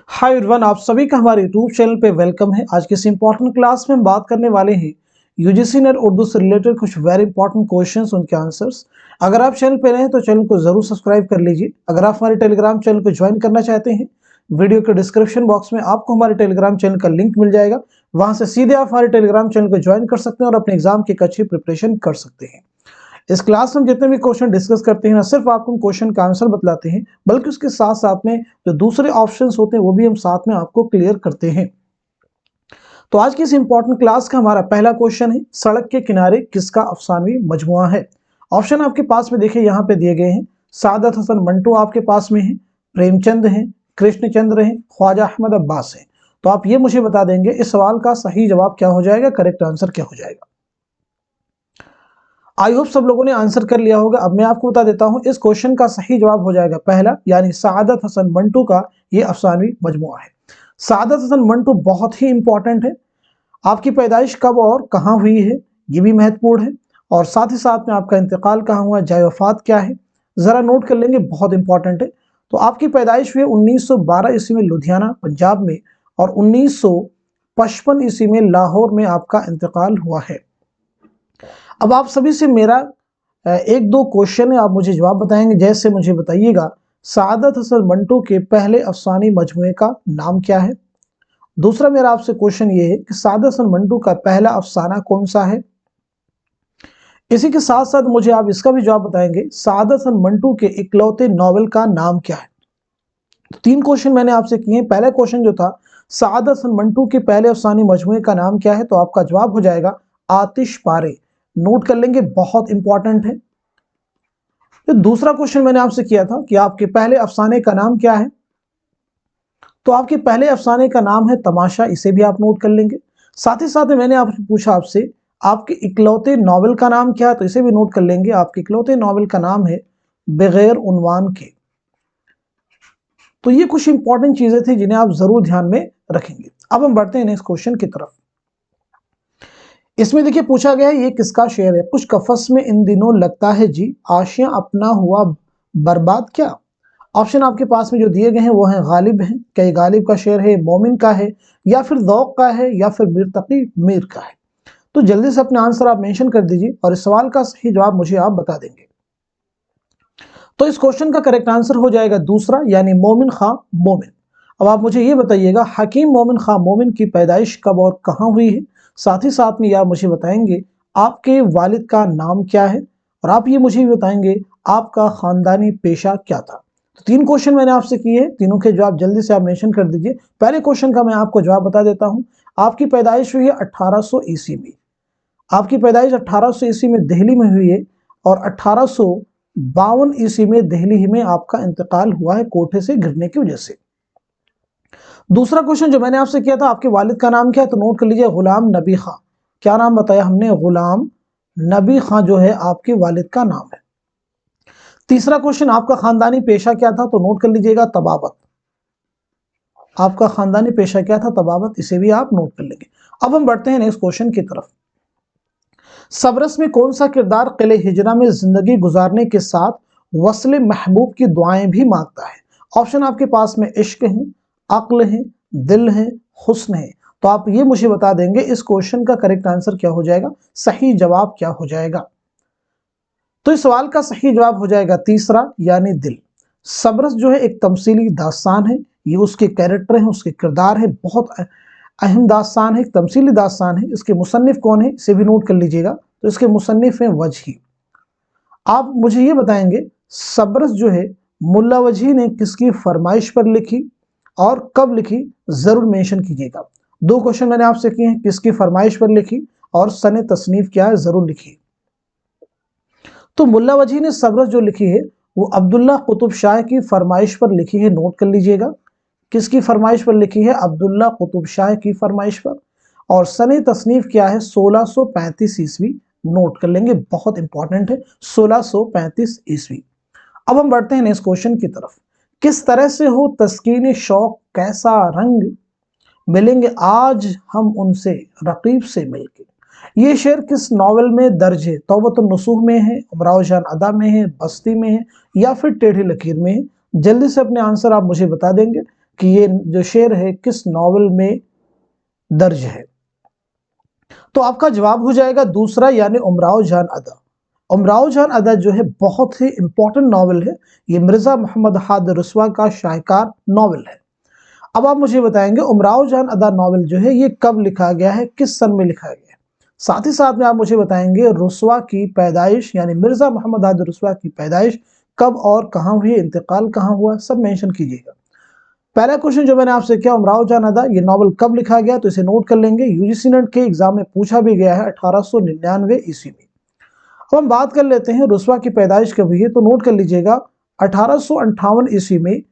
Hi everyone, आप सभी का हमारे यूट्यूब चैनल पे वेलकम है। आज की इस इंपॉर्टेंट क्लास में हम बात करने वाले हैं यूजीसी नेट उर्दू से रिलेटेड कुछ वेरी इंपॉर्टेंट क्वेश्चंस, उनके आंसर्स। अगर आप चैनल पे नए हैं तो चैनल को जरूर सब्सक्राइब कर लीजिए। अगर आप हमारे टेलीग्राम चैनल को ज्वाइन करना चाहते हैं, वीडियो के डिस्क्रिप्शन बॉक्स में आपको हमारे टेलीग्राम चैनल का लिंक मिल जाएगा। वहां से सीधे आप हमारे टेलीग्राम चैनल को ज्वाइन कर सकते हैं और अपने एग्जाम की एक अच्छी प्रिपरेशन कर सकते हैं। इस क्लास में हम जितने भी क्वेश्चन डिस्कस करते हैं ना, सिर्फ आपको क्वेश्चन का आंसर बतलाते हैं, बल्कि उसके साथ साथ में जो दूसरे ऑप्शंस होते हैं वो भी हम साथ में आपको क्लियर करते हैं। तो आज की इस इंपॉर्टेंट क्लास का हमारा पहला क्वेश्चन है, सड़क के किनारे किसका अफसानवी मजमुआ है। ऑप्शन आपके पास में देखिए यहाँ पे दिए गए हैं। सादत हसन मंटो आपके पास में है, प्रेमचंद है, कृष्णचंद्र है, ख्वाजा अहमद अब्बास है। तो आप ये मुझे बता देंगे इस सवाल का सही जवाब क्या हो जाएगा, करेक्ट आंसर क्या हो जाएगा। आई होप सब लोगों ने आंसर कर लिया होगा। अब मैं आपको बता देता हूं, इस क्वेश्चन का सही जवाब हो जाएगा पहला, यानी सादत हसन मंटो का ये अफसानवी मजमुआ है। सादत हसन मंटो बहुत ही इंपॉर्टेंट है। आपकी पैदाइश कब और कहां हुई है ये भी महत्वपूर्ण है, और साथ ही साथ में आपका इंतकाल कहां हुआ, जाए वफात क्या है, जरा नोट कर लेंगे, बहुत इंपॉर्टेंट है। तो आपकी पैदाइश हुई 1912 ईस्वी में लुधियाना पंजाब में, और 1955 ईस्वी में लाहौर में आपका इंतकाल हुआ है। अब आप सभी से मेरा एक दो क्वेश्चन है, आप मुझे जवाब बताएंगे। जैसे मुझे बताइएगा, सादत हसन मंटो के पहले अफसानी मजमुए का नाम क्या है। दूसरा मेरा आपसे क्वेश्चन ये है कि सादत हसन मंटो का पहला अफसाना कौन सा है। इसी के साथ साथ मुझे आप इसका भी जवाब बताएंगे, सादत हसन मंटो के इकलौते नॉवेल का नाम क्या है। तो तीन क्वेश्चन मैंने आपसे किए। पहला क्वेश्चन जो था, सादत हसन मंटो के पहले अफसानी मजमुए का नाम क्या है, तो आपका जवाब हो जाएगा आतिश पारे। नोट कर लेंगे, बहुत इंपॉर्टेंट है। तो दूसरा क्वेश्चन मैंने आपसे किया था कि आपके पहले अफसाने का नाम क्या है, तो आपके पहले अफसाने का नाम है तमाशा, इसे भी आप नोट कर लेंगे। साथ ही साथ में मैंने आपसे पूछा आपसे आपके इकलौते नॉवेल का नाम क्या है, तो इसे भी नोट कर लेंगे। आपके इकलौते नॉवेल का नाम है बगैर उन्वान के। तो ये कुछ इंपॉर्टेंट चीजें थी जिन्हें आप जरूर ध्यान में रखेंगे। अब हम बढ़ते हैं नेक्स्ट क्वेश्चन की तरफ। इसमें देखिए पूछा गया है, ये किसका शेर है। कुछ कफस में इन दिनों लगता है जी, आशियां अपना हुआ बर्बाद क्या। ऑप्शन आपके पास में जो दिए गए हैं वो हैं गालिब हैं, क्या ये गालिब का शेर है, मोमिन का है, या फिर ज़ौक़ का है, या फिर मीर तकी मीर का है। तो जल्दी से अपना आंसर आप मेंशन कर दीजिए और इस सवाल का सही जवाब मुझे आप बता देंगे। तो इस क्वेश्चन का करेक्ट आंसर हो जाएगा दूसरा, यानी मोमिन खां मोमिन। अब आप मुझे ये बताइएगा, हकीम मोमिन खां मोमिन की पैदाइश कब और कहाँ हुई है। साथ ही साथ में आप मुझे बताएंगे आपके वालिद का नाम क्या है, और आप ये मुझे भी बताएंगे आपका खानदानी पेशा क्या था। तो तीन क्वेश्चन मैंने आपसे किए हैं, तीनों के जवाब जल्दी से आप मेंशन कर दीजिए। पहले क्वेश्चन का मैं आपको जवाब बता देता हूं। आपकी पैदाइश हुई है 1800 ईस्वी में। आपकी पैदाइश 1800 ईस्वी में दिल्ली में हुई है, और 1852 ईस्वी में दिल्ली ही में आपका इंतकाल हुआ है कोठे से गिरने की वजह से। दूसरा क्वेश्चन जो मैंने आपसे किया था, आपके वालिद का नाम क्या है, तो नोट कर लीजिए, गुलाम नबी खां। क्या नाम बताया हमने, गुलाम नबी खां जो है आपके वालिद का नाम है। तीसरा क्वेश्चन, आपका खानदानी पेशा क्या था, तो नोट कर लीजिएगा तबाबत। आपका खानदानी पेशा क्या था, तबाबत, इसे भी आप नोट कर लेंगे। अब हम बढ़ते हैं नेक्स्ट क्वेश्चन की तरफ। सबरस में कौन सा किरदार किले हिजरा में जिंदगी गुजारने के साथ वस्ल महबूब की दुआएं भी मांगता है। ऑप्शन आपके पास में इश्क है, अक्ल है, दिल है, हुस्न है। तो आप ये मुझे बता देंगे इस क्वेश्चन का करेक्ट आंसर क्या हो जाएगा, सही जवाब क्या हो जाएगा। तो इस सवाल का सही जवाब हो जाएगा तीसरा, यानी दिल। सबरस जो है एक तमसीली दास्तान है, ये उसके कैरेक्टर हैं, उसके किरदार है, बहुत अहम दास्तान है, तमसीली दास्तान है। इसके मुसन्निफ कौन है, इसे भी नोट कर लीजिएगा। तो इसके मुसन्निफ हैं वजही। आप मुझे ये बताएंगे, सबरस जो है मुल्ला वजही ने किसकी फरमाइश पर लिखी और कब लिखी, जरूर मेंशन कीजिएगा। दो क्वेश्चन मैंने आपसे किए हैं, किसकी फरमाइश पर लिखी और सने तसनीफ क्या है, जरूर लिखिए। तो मुल्ला वजही ने सबरस जो लिखी है वो अब्दुल्ला कुतुब शाह की फरमाइश पर लिखी है, नोट कर लीजिएगा। किसकी फरमाइश पर लिखी है, अब्दुल्ला कुतुब शाह की फरमाइश पर। और सने तसनीफ क्या है, 1635 ईस्वी, नोट कर लेंगे, बहुत इंपॉर्टेंट है, 1635 ईस्वी। अब हम बढ़ते हैं नेक्स्ट क्वेश्चन की तरफ। किस तरह से हो तस्कीन शौक, कैसा रंग मिलेंगे आज हम उनसे रकीब से मिलके। ये शेर किस नॉवेल में दर्ज है, तौबतुन नसूह में है, उमराव जान अदा में है, बस्ती में है, या फिर टेढ़ी लकीर में है। जल्दी से अपने आंसर आप मुझे बता देंगे कि ये जो शेर है किस नॉवल में दर्ज है। तो आपका जवाब हो जाएगा दूसरा, यानी उमराव जान अदा। उमराव जान अदा जो है बहुत ही इंपॉर्टेंट नॉवल है, ये मिर्जा मोहम्मद हाद रसवा का शाहकार नॉवल है। अब आप मुझे बताएंगे उमराव जान अदा नॉवल जो है ये कब लिखा गया है, किस सन में लिखा गया है। साथ ही साथ में आप मुझे बताएंगे रसवा की पैदाइश, यानी मिर्जा मोहम्मद हाद रसवा की पैदाइश कब और कहाँ हुई, इंतकाल कहाँ हुआ, सब मेंशन कीजिएगा। पहला क्वेश्चन जो मैंने आपसे किया, उमराव जान अदा ये नॉवल कब लिखा गया, तो इसे नोट कर लेंगे। यूजीसी नेट के एग्जाम में पूछा भी गया है 1899 ईस्वी में। अब हम बात कर लेते हैं रसवा की पैदाइश कब हुई है, तो नोट कर लीजिएगा 1858 ईस्वी में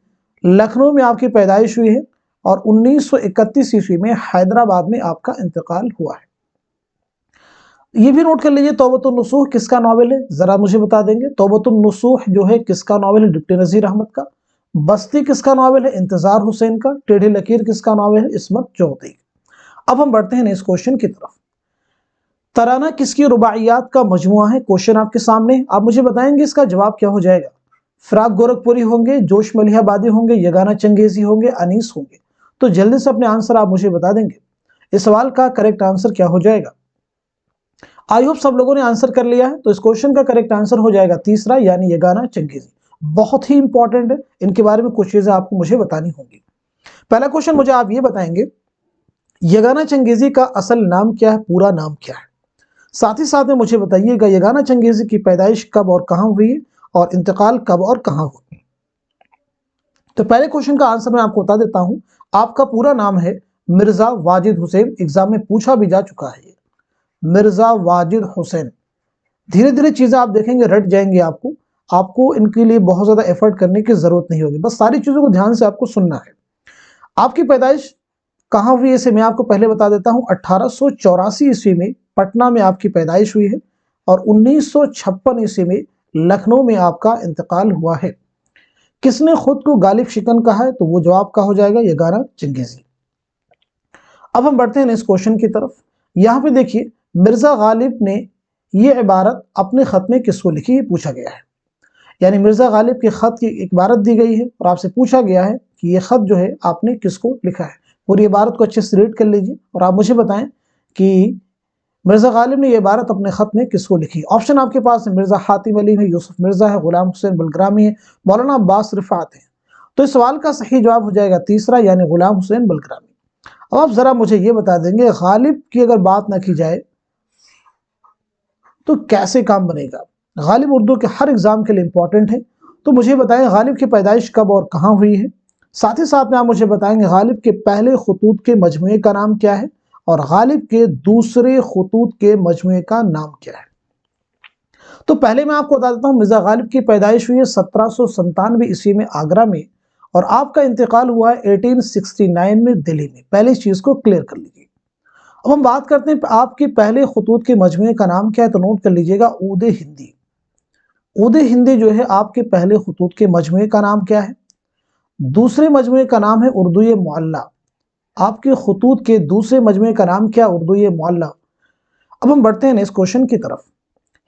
लखनऊ में आपकी पैदाइश हुई है और 1931 ईस्वी में हैदराबाद में आपका इंतकाल हुआ है। ये भी नोट कर लीजिए तौबतुन नसूह किसका नॉवल है, जरा मुझे बता देंगे। तौबतुन नसूह जो है किसका नॉवल है, डिप्टी नजीर अहमद का। बस्ती किसका नॉवल है, इंतजार हुसैन का। टेढ़ी लकीर किसका नॉवल है, इस्मत चौधरी। अब हम बढ़ते हैं नेक्स्ट क्वेश्चन की तरफ। तराना किसकी रुबाइयात का मजमुआ है, क्वेश्चन आपके सामने। आप मुझे बताएंगे इसका जवाब क्या हो जाएगा। फिराक गोरखपुरी होंगे, जोश मलिहाबादी होंगे, यगाना चंगेजी होंगे, अनीस होंगे। तो जल्दी से अपने आंसर आप मुझे बता देंगे। इस सवाल का करेक्ट आंसर क्या हो जाएगा। आई होप सब लोगों ने आंसर कर लिया है। तो इस क्वेश्चन का करेक्ट आंसर हो जाएगा तीसरा, यानी यगाना चंगेजी। बहुत ही इंपॉर्टेंट है, इनके बारे में कुछ चीजें आपको मुझे बतानी होंगी। पहला क्वेश्चन मुझे आप ये बताएंगे यगाना चंगेजी का असल नाम क्या है, पूरा नाम क्या है। साथ ही साथ में मुझे बताइएगा यगाना चंगेजी की पैदाइश कब और कहां हुई और इंतकाल कब और कहां हुई। तो पहले क्वेश्चन का आंसर मैं आपको बता देता हूं। आपका पूरा नाम है मिर्जा वाजिद हुसैन, एग्जाम में पूछा भी जा चुका है, मिर्जा वाजिद हुसैन। धीरे धीरे चीजें आप देखेंगे रट जाएंगे, आपको इनके लिए बहुत ज्यादा एफर्ट करने की जरूरत नहीं होगी, बस सारी चीजों को ध्यान से आपको सुनना है। आपकी पैदाइश कहां हुई इसे मैं आपको पहले बता देता हूं। 1884 ईस्वी में पटना में आपकी पैदाइश हुई है और 1956 ईस्वी में लखनऊ में आपका इंतकाल हुआ है। किसने खुद को गालिब शिकन कहा है, तो वो जवाब का हो जाएगा यगाना चंगेजी। अब हम बढ़ते हैं इस क्वेश्चन की तरफ। यहाँ पे देखिए मिर्जा गालिब ने ये इबारत अपने खत में किसको लिखी, ये पूछा गया है। यानी मिर्जा गालिब के खत की एक इबारत दी गई है और आपसे पूछा गया है कि ये खत जो है आपने किसको लिखा है। पूरी इबारत को अच्छे से रीड कर लीजिए और आप मुझे बताएं कि मिर्जा गालिब ने ये इबारत अपने खत में किसको लिखी। ऑप्शन आपके पास है मिर्जा हातिम अली है, यूसुफ मिर्जा है, गुलाम हुसैन बलग्रामी है, मौलाना अब्बास रिफात है। तो इस सवाल का सही जवाब हो जाएगा तीसरा, यानी गुलाम हुसैन बलग्रामी। अब आप जरा मुझे ये बता देंगे गालिब की अगर बात ना की जाए तो कैसे काम बनेगा। गालिब उर्दू के हर एग्जाम के लिए इंपॉर्टेंट है। तो मुझे बताएं गालिब की पैदाइश कब और कहाँ हुई है। साथ ही साथ में आप मुझे बताएंगे गालिब के पहले खतूत के मजमुए का नाम क्या है और गालिब के दूसरे खतूत के मजमुए का नाम क्या है। तो पहले मैं आपको बता देता हूँ मिर्जा गालिब की पैदाइश हुई है 1797 ईस्वी में आगरा में और आपका इंतकाल हुआ है 1869 में दिल्ली में। पहले इस चीज को क्लियर कर लीजिए। अब हम बात करते हैं आपके पहले खतूत के मजमुए का नाम क्या है, तो नोट कर लीजिएगा ऊद हिंदी। ऊद हिंदी जो है आपके पहले खतूत के मजमुए का नाम क्या है। दूसरे मजमुए का नाम है उर्दू मुअल्ला। आपके खतूत के दूसरे मजमुए का नाम क्या, उर्दू मुअल्ला। अब हम बढ़ते हैं इस क्वेश्चन की तरफ।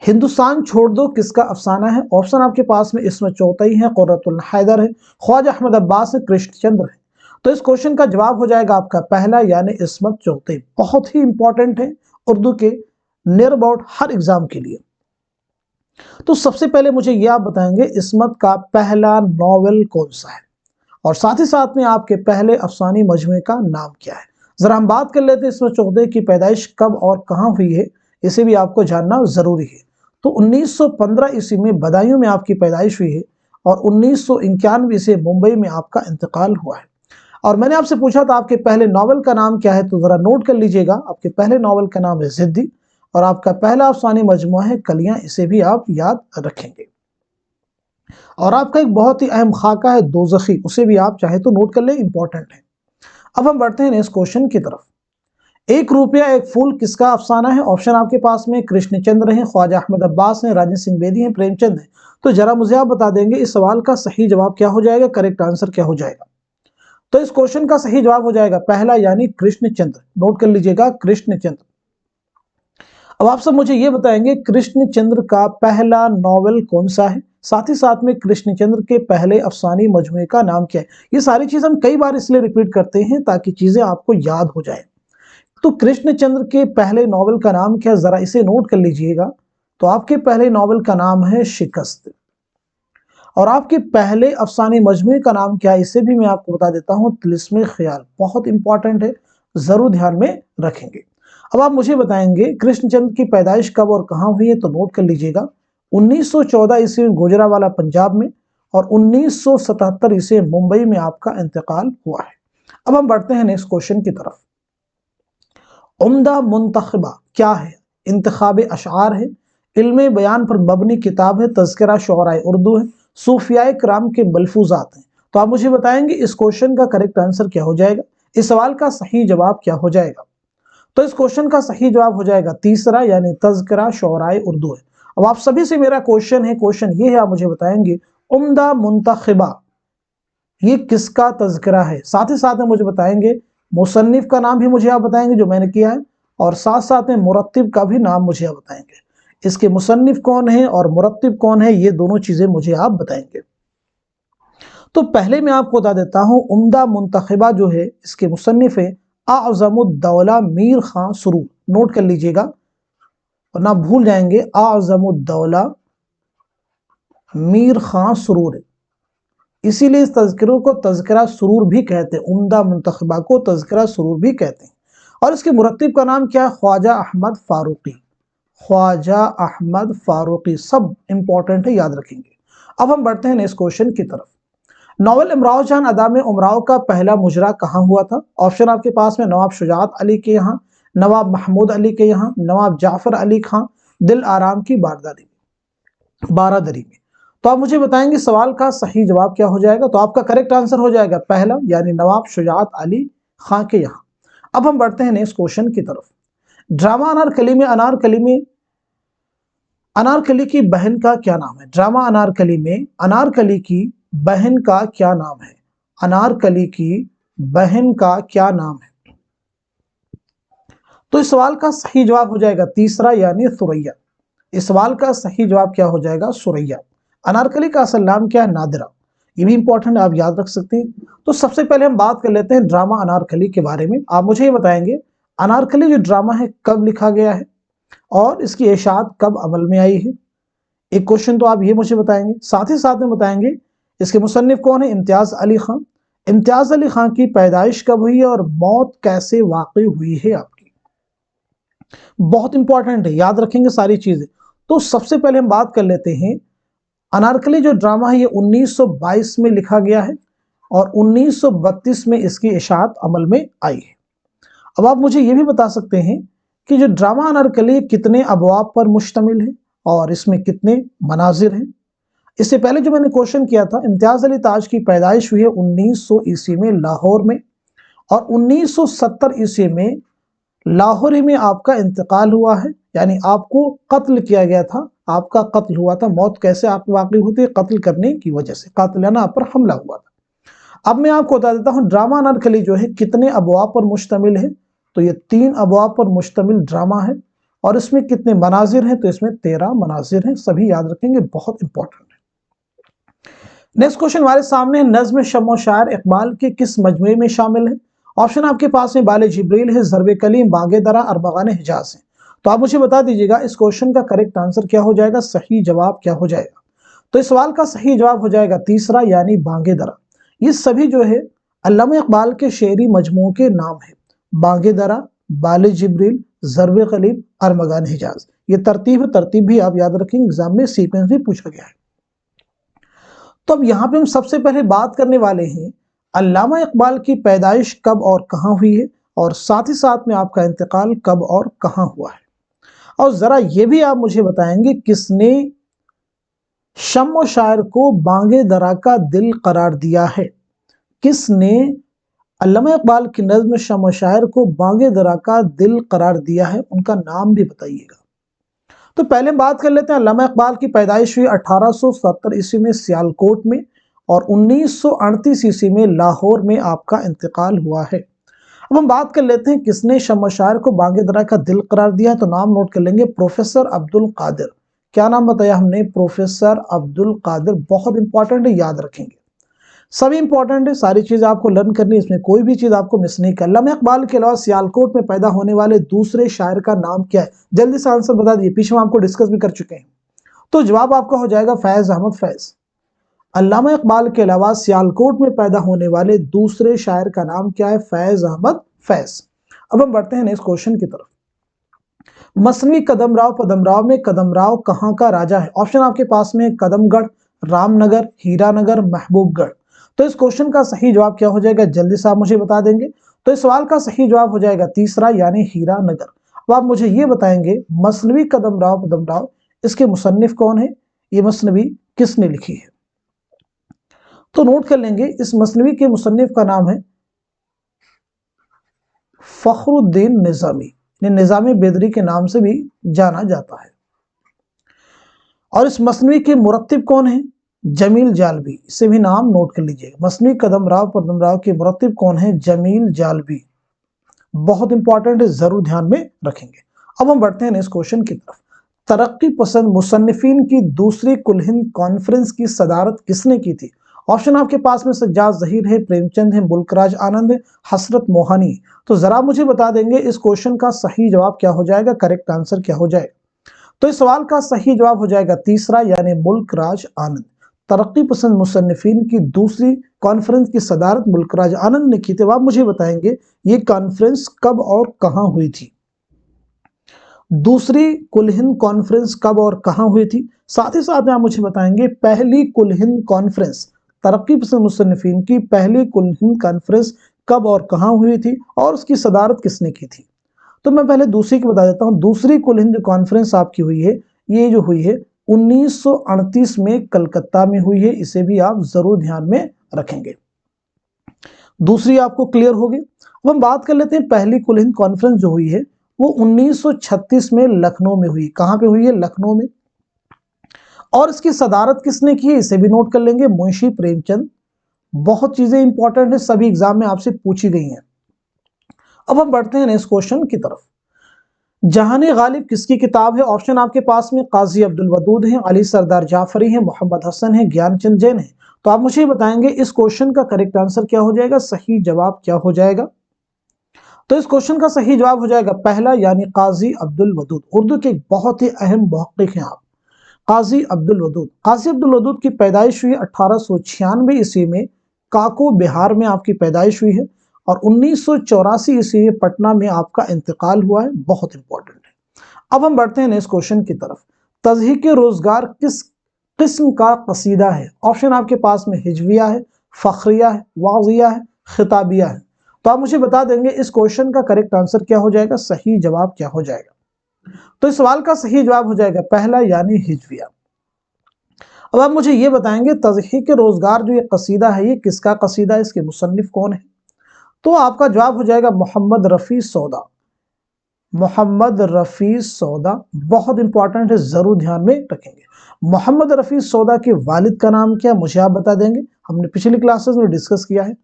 हिंदुस्तान छोड़ दो किसका अफसाना है। ऑप्शन आपके पास में इस्मत चौधरी है, कुर्रतुल हैदर है, ख्वाजा अहमद अब्बास है, कृष्णचंद्र है। तो इस क्वेश्चन का जवाब हो जाएगा आपका पहला, यानी इस्मत चौधरी। बहुत ही इंपॉर्टेंट है उर्दू के नियर अबाउट हर एग्जाम के लिए। तो सबसे पहले मुझे यह आप बताएंगे इस्मत का पहला नॉवेल कौन सा है और साथ ही साथ में आपके पहले अफसानी मजमुए का नाम क्या है। जरा हम बात कर लेते हैं इस्मत चौधरी की पैदाइश कब और कहां हुई है, इसे भी आपको जानना जरूरी है। तो 1915 ईस्वी में बदायूं में आपकी पैदाइश हुई है और 1991 से मुंबई में आपका इंतकाल हुआ है। और मैंने आपसे पूछा था आपके पहले नॉवल का नाम क्या है, तो जरा नोट कर लीजिएगा। आपके पहले नॉवल का नाम है जिद्दी और आपका पहला अफसानी मजमुआ है कलियां, इसे भी आप याद रखेंगे। और आपका एक बहुत ही अहम खाका है दोज़खी, उसे भी आप चाहे तो नोट कर ले, इंपॉर्टेंट है। अब हम बढ़ते हैं इस क्वेश्चन की तरफ। 1 रुपया 1 फूल किसका अफसाना है। ऑप्शन आपके पास में कृष्णचंद्र है, ख्वाजा अहमद अब्बास है, राजेंद्र सिंह बेदी है, प्रेमचंद है। तो जरा मुझे आप बता देंगे इस सवाल का सही जवाब क्या हो जाएगा, करेक्ट आंसर क्या हो जाएगा। तो इस क्वेश्चन का सही जवाब हो जाएगा पहला, यानी कृष्णचंद्र। नोट कर लीजिएगा कृष्णचंद्र। अब आप सब मुझे ये बताएंगे कृष्णचंद्र का पहला नॉवेल कौन सा है। साथ ही साथ में कृष्णचंद्र के पहले अफसानी मजमूए का नाम क्या है। ये सारी चीज़ हम कई बार इसलिए रिपीट करते हैं ताकि चीज़ें आपको याद हो जाए। तो कृष्णचंद्र के पहले नॉवल का नाम क्या है, ज़रा इसे नोट कर लीजिएगा। तो आपके पहले नॉवल का नाम है शिकस्त, और आपके पहले अफसाने मजमूए का नाम क्या है, इसे भी मैं आपको बता देता हूँ, तिलिस्मे ख्याल। बहुत इंपॉर्टेंट है, जरूर ध्यान में रखेंगे। अब आप मुझे बताएंगे कृष्णचंद्र की पैदाइश कब और कहाँ हुई है, तो नोट कर लीजिएगा। 1914 ईस्वी में गुजरावाला पंजाब में, और 1977 ईस्वी में मुंबई में आपका इंतकाल हुआ है। अब हम बढ़ते हैं नेक्स्ट क्वेश्चन की तरफ। उम्दा मुंतखबा क्या है? इंतखाब अशार है, इल्म बयान पर मबनी किताब है, तज़किरा शुअराए उर्दू है, सूफियाए कराम के मलफूजात हैं। तो आप मुझे बताएंगे इस क्वेश्चन का करेक्ट आंसर क्या हो जाएगा, इस सवाल का सही जवाब क्या हो जाएगा। तो इस क्वेश्चन का सही जवाब हो जाएगा तीसरा, यानी तज़किरा शुअराए उर्दू है। अब आप सभी से मेरा क्वेश्चन ये है, आप मुझे बताएंगे उम्दा मुंतखबा ये किसका तज़किरा है। साथ ही साथ में मुझे बताएंगे मुसन्निफ का नाम भी मुझे आप बताएंगे जो मैंने किया है, और साथ साथ में मुरत्तिब का भी नाम मुझे आप बताएंगे। इसके मुसन्निफ कौन है और मुरत्तिब कौन है, ये दोनों चीजें मुझे आप बताएंगे। तो पहले मैं आपको बता देता हूं, उम्दा मुंतखबा जो है इसके मुसन्निफ है आज़मुद्दौला मीर खां सुरूर। नोट कर लीजिएगा और ना भूल जाएंगे, आज़मुद्दौला मीर खां सुरूर है। इसीलिए इस तज़किरों को तज़किरा सुरूर भी कहते हैं, उम्दा मुंतखबा को तज़किरा सुरूर भी कहते हैं। और इसके मुरत्तिब का नाम क्या है? ख्वाजा अहमद फारूकी। ख्वाजा अहमद फारूकी, सब इंपॉर्टेंट है, याद रखेंगे। अब हम बढ़ते हैं नेक्स्ट क्वेश्चन की तरफ। नॉवल इमराव जान अदा में उमराव का पहला मुजरा कहाँ हुआ था? ऑप्शन आपके पास में नवाब शुजात अली के यहाँ, नवाब महमूद अली के यहाँ, नवाब जाफर अली खां दिल आराम की बारादरी में। तो आप मुझे बताएंगे सवाल का सही जवाब क्या हो जाएगा। तो आपका करेक्ट आंसर हो जाएगा पहला, यानी नवाब शुजात अली खां के यहाँ। अब हम बढ़ते हैं नेक्स्ट क्वेश्चन की तरफ। ड्रामा अनारकली की बहन का क्या नाम है? ड्रामा अनारकली में अनारकली की बहन का क्या नाम है? अनारकली की बहन का क्या नाम है? तो इस सवाल का सही जवाब हो जाएगा तीसरा, यानी सुरैया। इस सवाल का सही जवाब क्या हो जाएगा? सुरैया। अनारकली का असल नाम क्या है? नादिरा। ये भी इंपॉर्टेंट है, आप याद रख सकते हैं। तो सबसे पहले हम बात कर लेते हैं ड्रामा अनारकली के बारे में। आप मुझे ये बताएंगे अनारकली जो ड्रामा है कब लिखा गया है और इसकी इशाअत कब अमल में आई है। एक क्वेश्चन तो आप ये मुझे बताएंगे, साथ ही साथ में बताएंगे इसके मुसन्निफ कौन है? इम्तियाज अली खां। इम्तियाज अली खां की पैदाइश कब हुई है और मौत कैसे वाक़ई हुई है आपकी। बहुत इंपॉर्टेंट है, याद रखेंगे सारी चीजें। तो सबसे पहले हम बात कर लेते हैं अनारकली जो ड्रामा है ये 1922 में लिखा गया है और 1932 में इसकी इशाअत अमल में आई है। अब आप मुझे ये भी बता सकते हैं कि जो ड्रामा अनारकली कितने अबवाब पर मुश्तमिल है और इसमें कितने मनाजिर हैं। इससे पहले जो मैंने क्वेश्चन किया था, इम्तियाज अली ताज की पैदाइश हुई है 1900 ईस्वी में लाहौर में, और 1970 ईस्वी में लाहौर ही में आपका इंतकाल हुआ है, यानी आपको कत्ल किया गया था, आपका कत्ल हुआ था। मौत कैसे आपको वाक़ई होती है? कत्ल करने की वजह से, कातिलाना आप पर हमला हुआ था। अब मैं आपको बता देता हूँ ड्रामा अनारकली जो है कितने अबवाब पर मुश्तमिल है। तो ये 3 अबवाब पर मुश्तमिल ड्रामा है, और इसमें कितने मनाजिर हैं? तो इसमें 13 मनाजिर हैं, सभी याद रखेंगे, बहुत इंपॉर्टेंट है। नेक्स्ट क्वेश्चन हमारे सामने, नज्म शम्म शायर इकबाल के किस मजमूए में शामिल है? ऑप्शन आपके पास में बाले जिब्रील है, ज़र्ब कलीम, बागे दरा, अरबगान हिजाज है। तो आप मुझे बता दीजिएगा इस क्वेश्चन का करेक्ट आंसर क्या हो जाएगा, सही जवाब क्या हो जाएगा। तो इस सवाल का सही जवाब हो जाएगा तीसरा, यानी बागे दरा। ये सभी जो है अल्लामा इकबाल के शेरी मजमू के नाम है। बागे दरा, बाले जिब्रील, ज़र्ब कलीम, अरबगान हिजाज। ये तरतीब भी आप याद रखेंगे, एग्जाम में सीक्वेंस भी पूछा गया है। तो अब यहाँ पे हम सबसे पहले बात करने वाले हैं अल्लामा इकबाल की पैदाइश कब और कहाँ हुई है, और साथ ही साथ में आपका इंतकाल कब और कहाँ हुआ है। और जरा ये भी आप मुझे बताएंगे किसने शम्म शायर को बांगे दरा का दिल करार दिया है? किसने अल्लामा इकबाल की नज्म शम्म शायर को बांगे दरा का दिल करार दिया है? उनका नाम भी बताइएगा। तो पहले बात कर लेते हैं, अल्लामा इकबाल की पैदाइश हुई 1870 ईस्वी में सियालकोट में, और 1938 ईस्वी में लाहौर में आपका इंतकाल हुआ है। अब हम बात कर लेते हैं किसने शम्म शायर को बांगे दरा का दिल करार दिया, तो नाम नोट कर लेंगे, प्रोफेसर अब्दुल कादिर। क्या नाम बताया हमने? प्रोफेसर अब्दुल कादिर। बहुत इंपॉर्टेंट है, याद रखेंगे, सभी इंपॉर्टेंट है, सारी चीज आपको लर्न करनी है, इसमें कोई भी चीज आपको मिस नहीं करना। अल्लामा इकबाल के अलावा सियालकोट में पैदा होने वाले दूसरे शायर का नाम क्या है? जल्दी से आंसर बता दिए, पीछे हम आपको डिस्कस भी कर चुके हैं। तो जवाब आपका हो जाएगा फैज अहमद फैज। अल्लामा इकबाल के अलावा सियालकोट में पैदा होने वाले दूसरे शायर का नाम क्या है? फैज अहमद फैज। अब हम बढ़ते हैं नेक्स्ट क्वेश्चन की तरफ। मसनवी कदमराव पदमराव में कदमराव कहाँ का राजा है? ऑप्शन आपके पास में कदमगढ़, रामनगर, हीरानगर, महबूबगढ़। तो इस क्वेश्चन का सही जवाब क्या हो जाएगा? जल्दी से आप मुझे बता देंगे। तो इस सवाल का सही जवाब हो जाएगा तीसरा, यानी हीरानगर। अब आप मुझे ये बताएंगे, मसनवी कदमराव पदमराव, इसके मुसन्निफ कौन है? ये मसनवी किसने लिखी है? तो नोट कर लेंगे, इस मसनवी के मुसन्निफ का नाम है फखरुद्दीन निजामी, निजामी बेदरी के नाम से भी जाना जाता है। और इस मसनवी के मुरत्तिब कौन है? जमील जालबी, इसे भी नाम नोट कर लीजिए। मसनवी कदमराव पदमराव के मुरत्तिब कौन है? जमील जालबी। बहुत इंपॉर्टेंट है, जरूर ध्यान में रखेंगे। अब हम बढ़ते हैं नेक्स्ट क्वेश्चन की तरफ। तरक्की पसंद मुसन्निफिन की दूसरी कुल हिंद कॉन्फ्रेंस की सदारत किसने की थी? ऑप्शन आपके पास में सज्जाद जहीर है, प्रेमचंद है, मुल्कराज आनंद है, हसरत मोहानी। तो जरा मुझे बता देंगे इस क्वेश्चन का सही जवाब क्या हो जाएगा? करेक्ट आंसर क्या हो जाएगा? तो इस सवाल का सही जवाब हो जाएगा तीसरा, यानी मुल्कराज आनंद। तरक्की पसंद मुसन्निफिन की दूसरी कॉन्फ्रेंस की सदारत मुल्कराज आनंद ने की थी। आप मुझे बताएंगे ये कॉन्फ्रेंस कब और कहां हुई थी? दूसरी कुल हिंद कॉन्फ्रेंस कब और कहां हुई थी? साथ ही साथ में आप मुझे बताएंगे पहली कुल हिंद कॉन्फ्रेंस, तरक्की पसंद मुसन्निफिन की पहली कुल हिंद कॉन्फ्रेंस कब और कहां हुई थी और उसकी सदारत किसने की थी? तो मैं पहले दूसरी की बता देता हूं। दूसरी कुल हिंद कॉन्फ्रेंस आपकी हुई है, ये जो हुई है 1938 में कलकत्ता में हुई है, इसे भी आप जरूर ध्यान में रखेंगे। दूसरी आपको क्लियर होगी। अब हम बात कर लेते हैं पहली कुल हिंद कॉन्फ्रेंस जो हुई है वो 1936 में लखनऊ में हुई। कहां पे हुई है? लखनऊ में। और इसकी सदारत किसने की है? इसे भी नोट कर लेंगे, मुंशी प्रेमचंद। बहुत चीजें इंपॉर्टेंट है, सभी एग्जाम में आपसे पूछी गई हैं। अब हम बढ़ते हैं नेक्स्ट क्वेश्चन की तरफ। जहाने गालिब किसकी किताब है? ऑप्शन आपके पास में काजी अब्दुल वदूद है, अली सरदार जाफरी है, मोहम्मद हसन है, ज्ञानचंद जैन है। तो आप मुझे बताएंगे इस क्वेश्चन का करेक्ट आंसर क्या हो जाएगा? सही जवाब क्या हो जाएगा? तो इस क्वेश्चन का सही जवाब हो जाएगा पहला, यानी काजी अब्दुल वदूद। उर्दू के एक बहुत ही अहम मुहक्किक हैं आप, काजी अब्दुल वदूद। काजी अब्दुल वदूद की पैदाइश हुई 1896 ईस्वी में, काको बिहार में आपकी पैदाइश हुई है। और 1984 ईस्वी में पटना में आपका इंतकाल हुआ है। बहुत इंपॉर्टेंट है। अब हम बढ़ते हैं नेक्स्ट क्वेश्चन की तरफ। तज़हीक रोजगार किस किस्म का कसीदा है? ऑप्शन आपके पास में हिजविया है, फखरिया है, वाजिया है, खिताबिया है। तो आप मुझे बता देंगे इस क्वेश्चन का करेक्ट आंसर क्या हो जाएगा? सही जवाब क्या हो जाएगा? तो इस सवाल का सही जवाब हो जाएगा पहला, यानी हिजविया। अब आप मुझे ये बताएंगे तज़हीक रोजगार जो ये कसीदा है, ये किसका कसीदा है? इसके मुसन्निफ कौन है? तो आपका जवाब हो जाएगा मोहम्मद रफी सौदा। मोहम्मद रफी सौदा बहुत इंपॉर्टेंट है, जरूर ध्यान में रखेंगे। मोहम्मद रफी सौदा के वालिद का नाम क्या है? मुझे आप बता देंगे, हमने पिछली क्लासेस में डिस्कस किया है।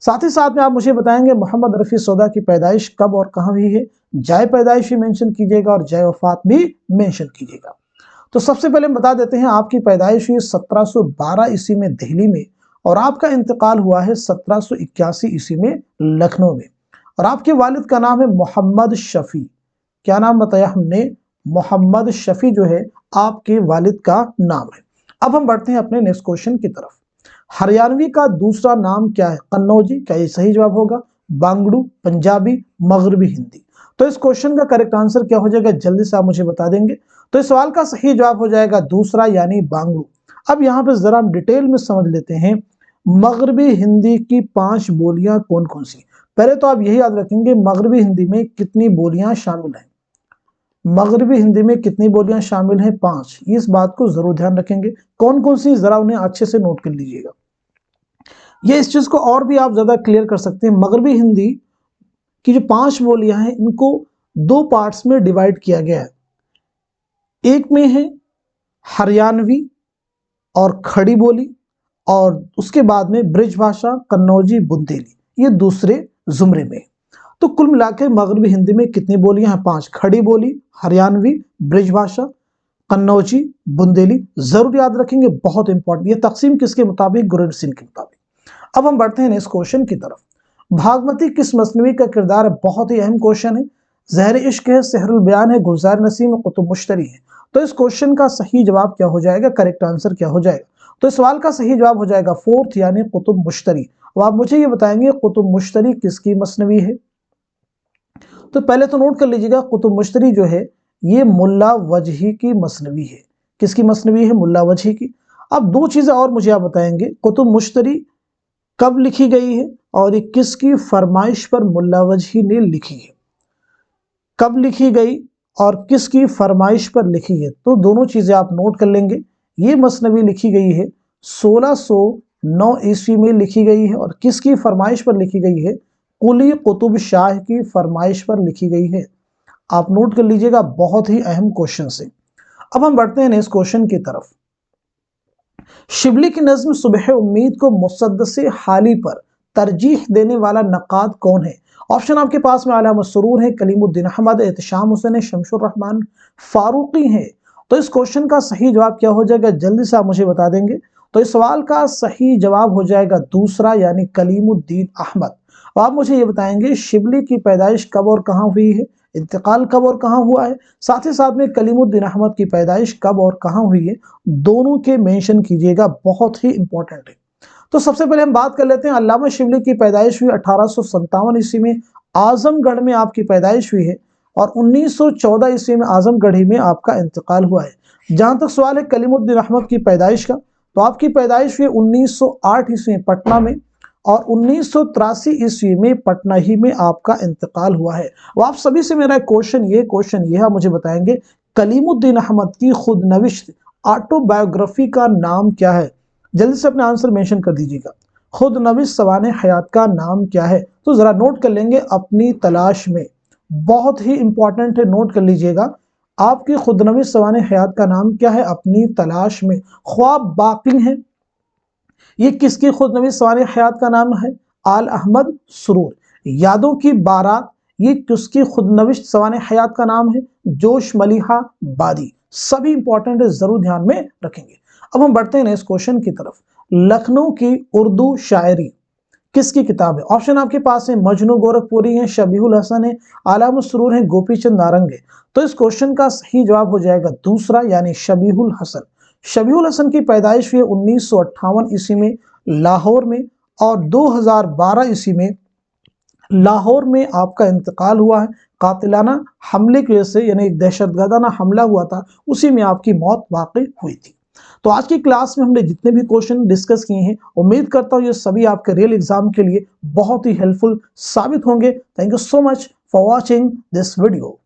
साथ ही साथ में आप मुझे बताएंगे मोहम्मद रफी सौदा की पैदाइश कब और कहां हुई है? जाए पैदाइश भी मेंशन कीजिएगा और जाए वफात भी मेंशन कीजिएगा। तो सबसे पहले हम बता देते हैं आपकी पैदाइश हुई 1712 ईस्वी में दिल्ली में, और आपका इंतकाल हुआ है 1781 ईस्वी में लखनऊ में। और आपके वालिद का नाम है मोहम्मद शफी। क्या नाम बताया हमने? मोहम्मद शफी जो है आपके वालिद का नाम है। अब हम बढ़ते हैं अपने नेक्स्ट क्वेश्चन की तरफ। हरियाणवी का दूसरा नाम क्या है? कन्नौजी। क्या ये सही जवाब होगा? बांगड़ू, पंजाबी, मगरबी हिंदी। तो इस क्वेश्चन का करेक्ट आंसर क्या हो जाएगा? जल्दी से आप मुझे बता देंगे। तो इस सवाल का सही जवाब हो जाएगा दूसरा, यानी बांगड़ू। अब यहाँ पे जरा हम डिटेल में समझ लेते हैं मगरबी हिंदी की 5 बोलियां कौन कौन सी। पहले तो आप यही याद रखेंगे मगरबी हिंदी में कितनी बोलियां शामिल हैं। मगरबी हिंदी में कितनी बोलियां शामिल हैं? 5। इस बात को जरूर ध्यान रखेंगे। कौन कौन सी, जरा उन्हें अच्छे से नोट कर लीजिएगा। ये इस चीज को और भी आप ज्यादा क्लियर कर सकते हैं। मगरबी हिंदी की जो 5 बोलियां हैं इनको 2 पार्ट्स में डिवाइड किया गया है। एक में है हरियाणवी और खड़ी बोली, और उसके बाद में ब्रिज भाषा, कन्नौजी, बुंदेली, ये दूसरे जुमरे में। तो कुल मिलाकर मगरबी हिंदी में कितनी बोलियां हैं? 5। खड़ी बोली, हरियाणवी, ब्रिज भाषा, कन्नौजी, बुंदेली, जरूर याद रखेंगे, बहुत इंपॉर्टेंट। ये तकसीम किसके मुताबिक? गुरु सिंह के मुताबिक। अब हम बढ़ते हैं नेक्स्ट क्वेश्चन की तरफ। भागमती किस मसनवी का किरदार है? बहुत ही अहम क्वेश्चन है। ज़हर इश्क है, सहरुल बयान है, गुलजार नसीम, कुतुब मुश्तरी है। तो इस क्वेश्चन का सही जवाब क्या हो जाएगा? करेक्ट आंसर क्या हो जाएगा? तो इस सवाल का सही जवाब हो जाएगा फोर्थ, यानी कुतुब मुश्तरी। अब आप मुझे ये बताएंगे कुतुब मुश्तरी किसकी मसनवी है? तो पहले तो नोट कर लीजिएगा, कुतुब मुश्तरी जो है ये मुल्ला वजही की मसनवी है। किसकी मसनवी है? मुल्ला वजही की। अब दो चीजें और मुझे आप बताएंगे, कुतुब मुश्तरी कब लिखी गई है और ये किसकी फरमाइश पर मुल्ला वजही ने लिखी है? कब लिखी गई और किसकी फरमाइश पर लिखी है? तो दोनों चीजें आप नोट कर लेंगे। ये मसनवी लिखी गई है 1609 ईस्वी में लिखी गई है और किसकी फरमाइश पर लिखी गई है? कुली कुतुब शाह की फरमाइश पर लिखी गई है। आप नोट कर लीजिएगा, बहुत ही अहम क्वेश्चन से। अब हम बढ़ते हैं नेक्स्ट क्वेश्चन की तरफ। शिबली की नज्म सुबह उम्मीद को मुसद्दसे हाली पर तरजीह देने वाला नक़ाद कौन है? ऑप्शन आपके पास में आला मसरूर है, कलीमुद्दीन अहमद, एहतशाम हुसैन, शमशुर रहमान फारूकी है। तो इस क्वेश्चन का सही जवाब क्या हो जाएगा? जल्दी से आप मुझे बता देंगे। तो इस सवाल का सही जवाब हो जाएगा दूसरा, यानी कलीमुद्दीन अहमद। अब आप मुझे ये बताएंगे शिबली की पैदाइश कब और कहाँ हुई है, इंतकाल कब और कहाँ हुआ है, साथ ही साथ में कलीमुद्दीन अहमद की पैदाइश कब और कहाँ हुई है, दोनों के मेंशन कीजिएगा, बहुत ही इंपॉर्टेंट है। तो सबसे पहले हम बात कर लेते हैं, अल्लामा शिबली की पैदाइश हुई 1857 ईस्वी में, आजमगढ़ में आपकी पैदाइश हुई है और 1914 ईस्वी में आजमगढ़ ही में आपका इंतकाल हुआ है। जहां तक सवाल है कलीमुद्दीन अहमद की पैदाइश का, तो आपकी पैदाइश हुई 1908 ईस्वी में पटना में और 1983 ईस्वी में पटना ही में आपका इंतकाल हुआ है। वो आप सभी से मेरा क्वेश्चन ये है, मुझे बताएंगे कलीमुद्दीन अहमद की खुद नविश्त ऑटोबायोग्राफी का नाम क्या है? जल्दी से अपने आंसर मेंशन कर दीजिएगा। खुद नविश्त सवाने हयात का नाम क्या है? तो जरा नोट कर लेंगे, अपनी तलाश में। बहुत ही इंपॉर्टेंट है, नोट कर लीजिएगा। आपकी खुद नविश्त सवाने हयात का नाम क्या है? अपनी तलाश में। ख्वाब बाकी है, ये किसकी खुद नविश्त सवाने हयात का नाम है? आल अहमद सुरूर। यादों की बारात, ये किसकी खुद नविश्त सवाने हयात का नाम है? जोश मलिहा बादी। सभी इंपॉर्टेंट है, जरूर ध्यान में रखेंगे। अब हम बढ़ते हैं नेक्स्ट क्वेश्चन की तरफ। लखनऊ की उर्दू शायरी किसकी किताब है? ऑप्शन आपके पास है, मजनू गोरखपुरी है, शबीहुल हसन है, आला मसरूर है, गोपी चंद नारंग है। तो इस क्वेश्चन का सही जवाब हो जाएगा दूसरा, यानी शबीहुल हसन। शबीहुल हसन की पैदाइश हुई 1958 ईस्वी में लाहौर में और 2012 ईस्वी में लाहौर में आपका इंतकाल हुआ है। कातिलाना हमले की वजह से, यानी एक दहशतगर्दाना हमला हुआ था, उसी में आपकी मौत वाक़ई हुई थी। तो आज की क्लास में हमने जितने भी क्वेश्चन डिस्कस किए हैं, उम्मीद करता हूँ ये सभी आपके रियल एग्जाम के लिए बहुत ही हेल्पफुल साबित होंगे। Thank you so much for watching this video.